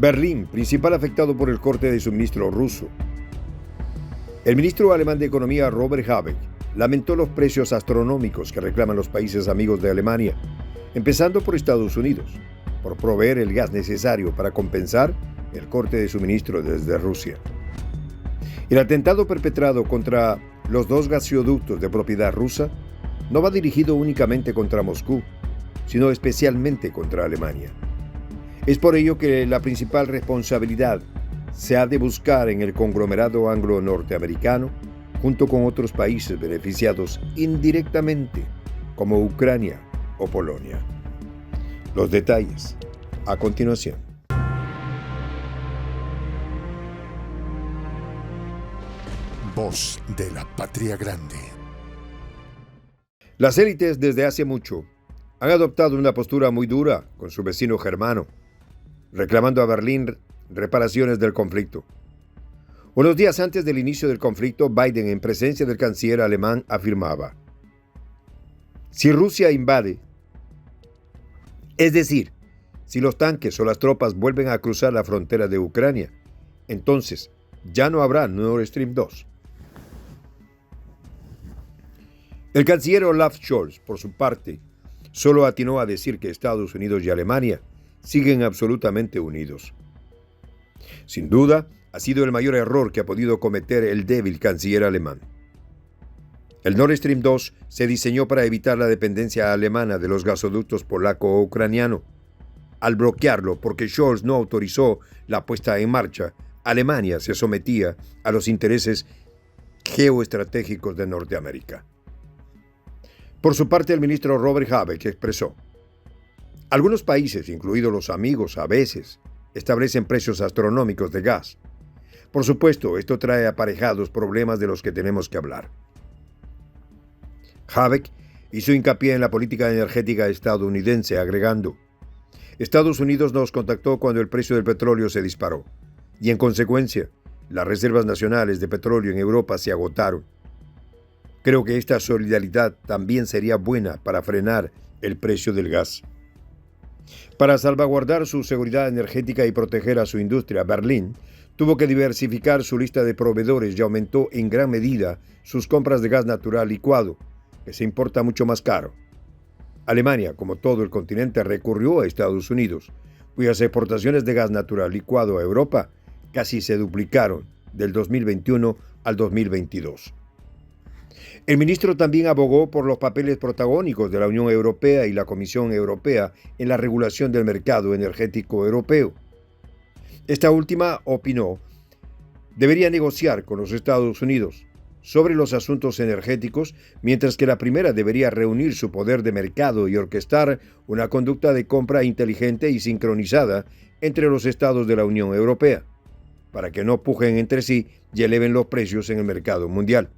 Berlín, principal afectado por el corte de suministro ruso. El ministro alemán de Economía Robert Habeck lamentó los precios astronómicos que reclaman los países amigos de Alemania, empezando por Estados Unidos, por proveer el gas necesario para compensar el corte de suministro desde Rusia. El atentado perpetrado contra los dos gasoductos de propiedad rusa no va dirigido únicamente contra Moscú, sino especialmente contra Alemania. Es por ello que la principal responsabilidad se ha de buscar en el conglomerado anglo-norteamericano, junto con otros países beneficiados indirectamente, como Ucrania o Polonia. Los detalles a continuación. Voz de la Patria Grande. Las élites desde hace mucho han adoptado una postura muy dura con su vecino germano, reclamando a Berlín reparaciones del conflicto. Unos días antes del inicio del conflicto, Biden, en presencia del canciller alemán, afirmaba: si Rusia invade, es decir, si los tanques o las tropas vuelven a cruzar la frontera de Ucrania, entonces ya no habrá Nord Stream 2. El canciller Olaf Scholz, por su parte, solo atinó a decir que Estados Unidos y Alemania siguen absolutamente unidos. Sin duda, ha sido el mayor error que ha podido cometer el débil canciller alemán. El Nord Stream 2 se diseñó para evitar la dependencia alemana de los gasoductos polaco-ucraniano. Al bloquearlo, porque Scholz no autorizó la puesta en marcha, Alemania se sometía a los intereses geoestratégicos de Norteamérica. Por su parte, el ministro Robert Habeck expresó: algunos países, incluidos los amigos, a veces establecen precios astronómicos de gas. Por supuesto, esto trae aparejados problemas de los que tenemos que hablar. Habeck hizo hincapié en la política energética estadounidense, agregando: Estados Unidos nos contactó cuando el precio del petróleo se disparó, y en consecuencia, las reservas nacionales de petróleo en Europa se agotaron. Creo que esta solidaridad también sería buena para frenar el precio del gas. Para salvaguardar su seguridad energética y proteger a su industria, Berlín tuvo que diversificar su lista de proveedores y aumentó en gran medida sus compras de gas natural licuado, que se importa mucho más caro. Alemania, como todo el continente, recurrió a Estados Unidos, cuyas exportaciones de gas natural licuado a Europa casi se duplicaron del 2021 al 2022. El ministro también abogó por los papeles protagónicos de la Unión Europea y la Comisión Europea en la regulación del mercado energético europeo. Esta última, opinó, debería negociar con los Estados Unidos sobre los asuntos energéticos, mientras que la primera debería reunir su poder de mercado y orquestar una conducta de compra inteligente y sincronizada entre los estados de la Unión Europea, para que no pujen entre sí y eleven los precios en el mercado mundial.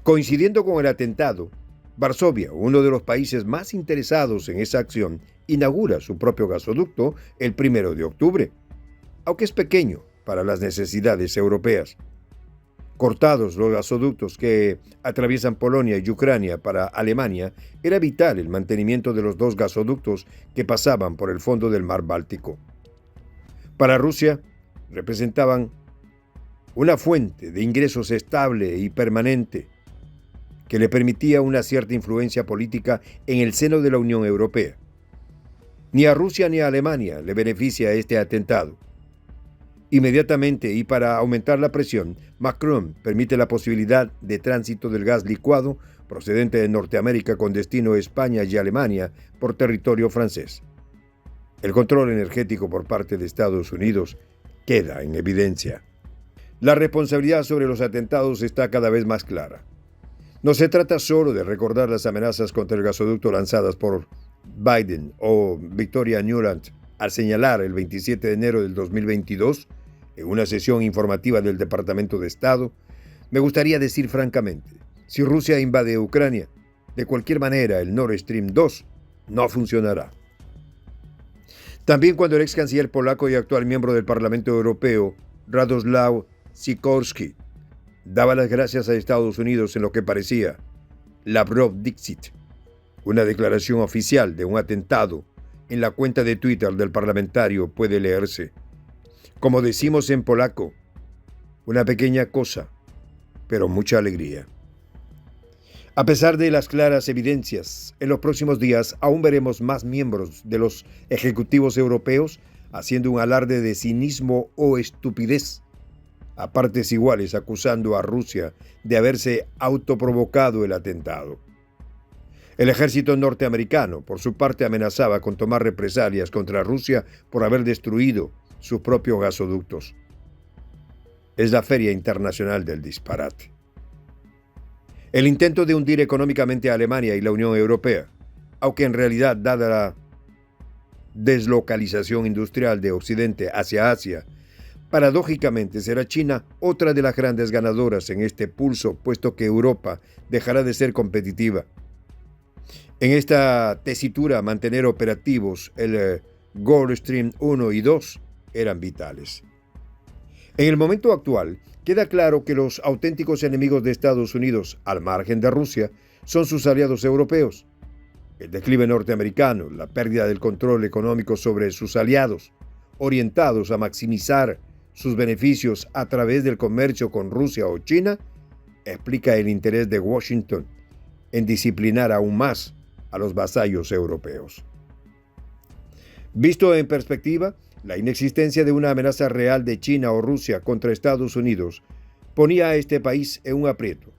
Coincidiendo con el atentado, Varsovia, uno de los países más interesados en esa acción, inaugura su propio gasoducto el 1 de octubre, aunque es pequeño para las necesidades europeas. Cortados los gasoductos que atraviesan Polonia y Ucrania para Alemania, era vital el mantenimiento de los dos gasoductos que pasaban por el fondo del mar Báltico. Para Rusia, representaban una fuente de ingresos estable y permanente que le permitía una cierta influencia política en el seno de la Unión Europea. Ni a Rusia ni a Alemania le beneficia este atentado. Inmediatamente y para aumentar la presión, Macron permite la posibilidad de tránsito del gas licuado procedente de Norteamérica con destino a España y Alemania por territorio francés. El control energético por parte de Estados Unidos queda en evidencia. La responsabilidad sobre los atentados está cada vez más clara. No se trata solo de recordar las amenazas contra el gasoducto lanzadas por Biden o Victoria Nuland al señalar el 27 de enero del 2022, en una sesión informativa del Departamento de Estado, me gustaría decir francamente, si Rusia invade Ucrania, de cualquier manera el Nord Stream 2 no funcionará. También cuando el ex canciller polaco y actual miembro del Parlamento Europeo, Radoslaw Sikorski, daba las gracias a Estados Unidos en lo que parecía Lavrov Dixit, una declaración oficial de un atentado en la cuenta de Twitter del parlamentario puede leerse: como decimos en polaco, una pequeña cosa, pero mucha alegría. A pesar de las claras evidencias, en los próximos días aún veremos más miembros de los ejecutivos europeos haciendo un alarde de cinismo o estupidez, a partes iguales acusando a Rusia de haberse autoprovocado el atentado. El ejército norteamericano, por su parte, amenazaba con tomar represalias contra Rusia por haber destruido sus propios gasoductos. Es la Feria Internacional del Disparate. El intento de hundir económicamente a Alemania y la Unión Europea, aunque en realidad, dada la deslocalización industrial de Occidente hacia Asia, paradójicamente será China otra de las grandes ganadoras en este pulso, puesto que Europa dejará de ser competitiva. En esta tesitura, mantener operativos el Gulf Stream 1 y 2 eran vitales. En el momento actual, queda claro que los auténticos enemigos de Estados Unidos, al margen de Rusia, son sus aliados europeos. El declive norteamericano, la pérdida del control económico sobre sus aliados, orientados a maximizar sus beneficios a través del comercio con Rusia o China, explica el interés de Washington en disciplinar aún más a los vasallos europeos. Visto en perspectiva, la inexistencia de una amenaza real de China o Rusia contra Estados Unidos ponía a este país en un aprieto.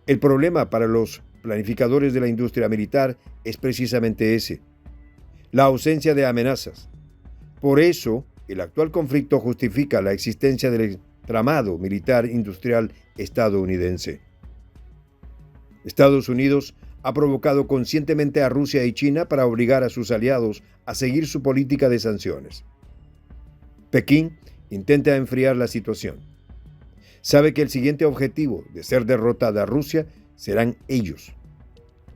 El problema para los planificadores de la industria militar es precisamente ese: la ausencia de amenazas. Por eso, el actual conflicto justifica la existencia del entramado militar industrial estadounidense. Estados Unidos ha provocado conscientemente a Rusia y China para obligar a sus aliados a seguir su política de sanciones. Pekín intenta enfriar la situación. Sabe que el siguiente objetivo de ser derrotada Rusia serán ellos,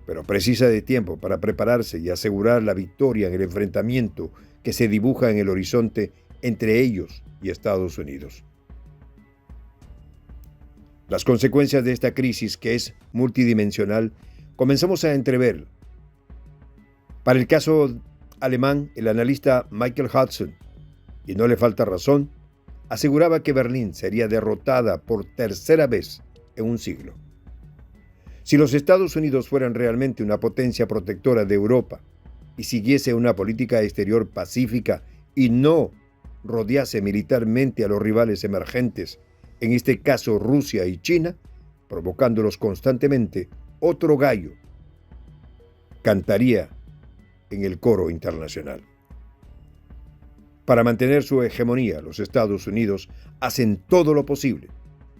pero precisa de tiempo para prepararse y asegurar la victoria en el enfrentamiento que se dibuja en el horizonte entre ellos y Estados Unidos. Las consecuencias de esta crisis, que es multidimensional, comenzamos a entrever. Para el caso alemán, el analista Michael Hudson, y no le falta razón, aseguraba que Berlín sería derrotada por tercera vez en un siglo. Si los Estados Unidos fueran realmente una potencia protectora de Europa y siguiese una política exterior pacífica y no rodease militarmente a los rivales emergentes, en este caso Rusia y China, provocándolos constantemente, otro gallo cantaría en el coro internacional. Para mantener su hegemonía, los Estados Unidos hacen todo lo posible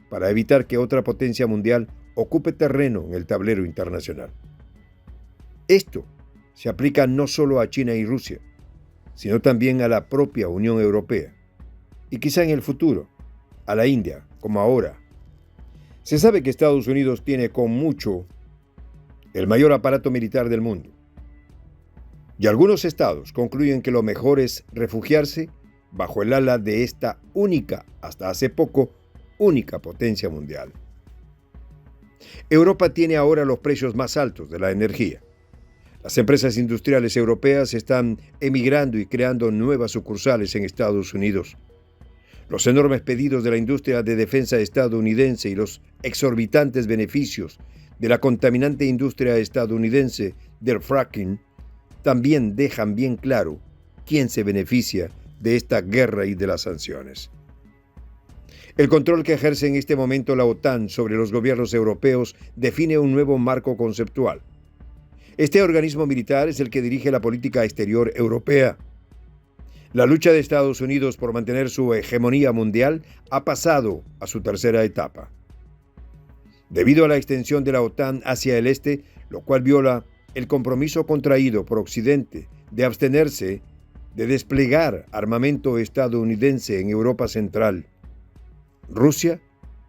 para evitar que otra potencia mundial ocupe terreno en el tablero internacional. Esto se aplica no solo a China y Rusia, sino también a la propia Unión Europea, y quizá en el futuro, a la India, como ahora. Se sabe que Estados Unidos tiene con mucho el mayor aparato militar del mundo, y algunos estados concluyen que lo mejor es refugiarse bajo el ala de esta única, hasta hace poco, única potencia mundial. Europa tiene ahora los precios más altos de la energía. Las empresas industriales europeas están emigrando y creando nuevas sucursales en Estados Unidos. Los enormes pedidos de la industria de defensa estadounidense y los exorbitantes beneficios de la contaminante industria estadounidense del fracking también dejan bien claro quién se beneficia de esta guerra y de las sanciones. El control que ejerce en este momento la OTAN sobre los gobiernos europeos define un nuevo marco conceptual. Este organismo militar es el que dirige la política exterior europea. La lucha de Estados Unidos por mantener su hegemonía mundial ha pasado a su tercera etapa. Debido a la extensión de la OTAN hacia el este, lo cual viola el compromiso contraído por Occidente de abstenerse de desplegar armamento estadounidense en Europa Central, Rusia,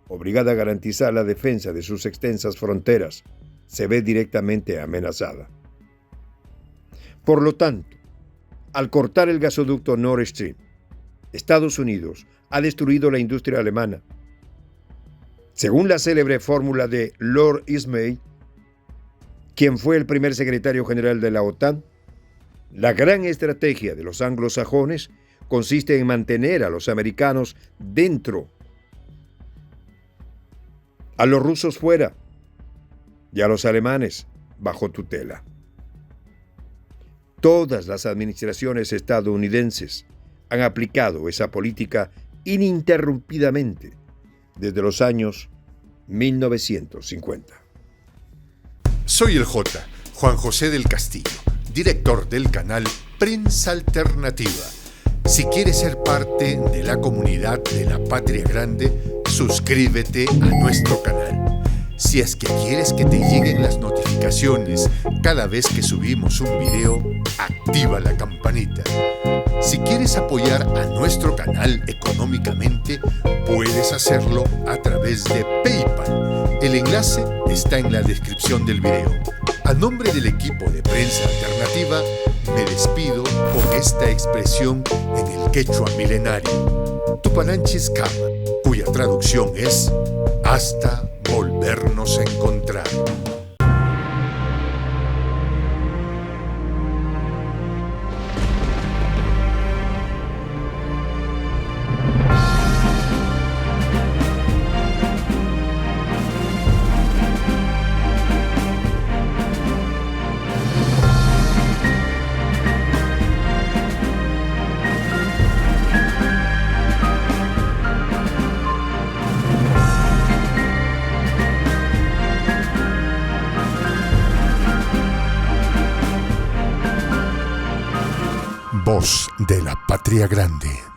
obligada a garantizar la defensa de sus extensas fronteras, se ve directamente amenazada. Por lo tanto, al cortar el gasoducto Nord Stream, Estados Unidos ha destruido la industria alemana. Según la célebre fórmula de Lord Ismay, quien fue el primer secretario general de la OTAN, La gran estrategia de los anglosajones consiste en mantener a los americanos dentro, a los rusos fuera y a los alemanes bajo tutela. Todas las administraciones estadounidenses han aplicado esa política ininterrumpidamente desde los años 1950. Soy el Juan José del Castillo, director del canal Prensa Alternativa. Si quieres ser parte de la comunidad de la Patria Grande, suscríbete a nuestro canal. Si es que quieres que te lleguen las notificaciones cada vez que subimos un video, activa la campanita. Si quieres apoyar a nuestro canal económicamente, puedes hacerlo a través de PayPal. El enlace está en la descripción del video. A nombre del equipo de Prensa Alternativa, me despido con esta expresión en el quechua milenario, Tupananchis Kama, cuya traducción es hasta volvernos a encontrar. Voz de la Patria Grande.